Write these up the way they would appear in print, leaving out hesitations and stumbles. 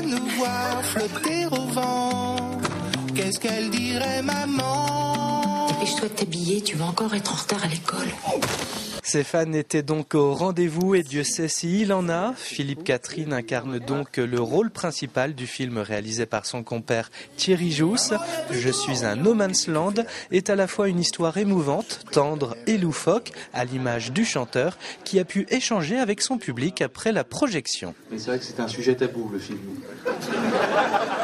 nous voir flotter au vent. Qu'est-ce qu'elle dirait, maman? Dépêche-toi de t'habiller, tu vas encore être en retard à l'école. Ses fans étaient donc au rendez-vous et Dieu sait s'il en a. Philippe Catherine incarne donc le rôle principal du film réalisé par son compère Thierry Jousse. Je suis un no man's land est à la fois une histoire émouvante, tendre et loufoque, à l'image du chanteur qui a pu échanger avec son public après la projection. Mais c'est vrai que c'est un sujet tabou, le film.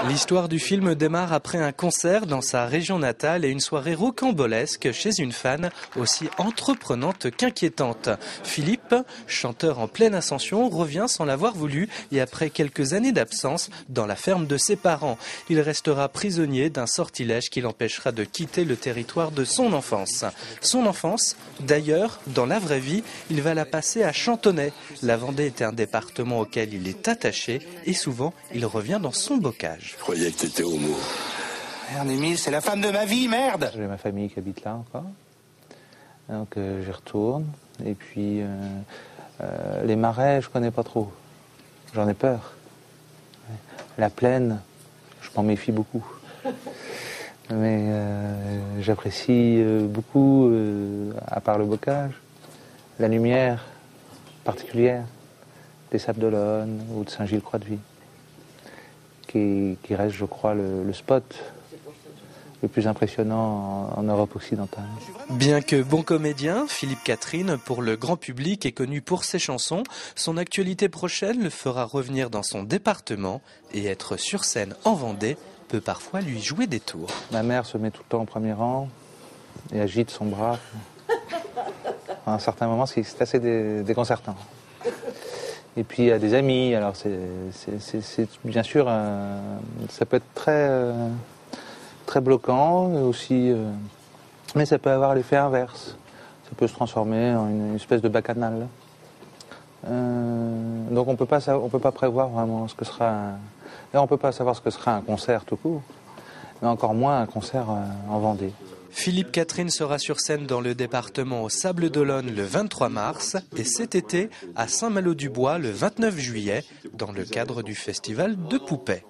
L'histoire du film démarre après un concert dans sa région natale et une soirée rocambolesque chez une fan aussi entreprenante qu'inquiétante. Philippe, chanteur en pleine ascension, revient sans l'avoir voulu et après quelques années d'absence dans la ferme de ses parents. Il restera prisonnier d'un sortilège qui l'empêchera de quitter le territoire de son enfance. Son enfance, d'ailleurs, dans la vraie vie, il va la passer à Chantonnay. La Vendée est un département auquel il est attaché et souvent il revient dans son bocage. Je croyais que t'étais homo. Merde, Émile, c'est la femme de ma vie, merde! J'ai ma famille qui habite là encore. Donc j'y retourne. Et puis les marais, je connais pas trop. J'en ai peur. La plaine, je m'en méfie beaucoup. Mais j'apprécie beaucoup, à part le bocage, la lumière particulière des Sables d'Olonne ou de Saint-Gilles-Croix-de-Vie, qui reste, je crois, le spot le plus impressionnant en Europe occidentale. Bien que bon comédien, Philippe Catherine, pour le grand public, est connu pour ses chansons. Son actualité prochaine le fera revenir dans son département et être sur scène en Vendée peut parfois lui jouer des tours. Ma mère se met tout le temps au premier rang et agite son bras. À un certain moment, c'est assez déconcertant. Et puis il y a des amis, alors c'est bien sûr, ça peut être très bloquant aussi, mais ça peut avoir l'effet inverse. Ça peut se transformer en une espèce de bacchanal. Donc on peut pas prévoir vraiment ce que sera. On peut pas savoir ce que sera un concert tout court, mais encore moins un concert en Vendée. Philippe Catherine sera sur scène dans le département aux Sables d'Olonne le 23 mars et cet été à Saint-Malo-du-Bois le 29 juillet dans le cadre du festival de Poupée.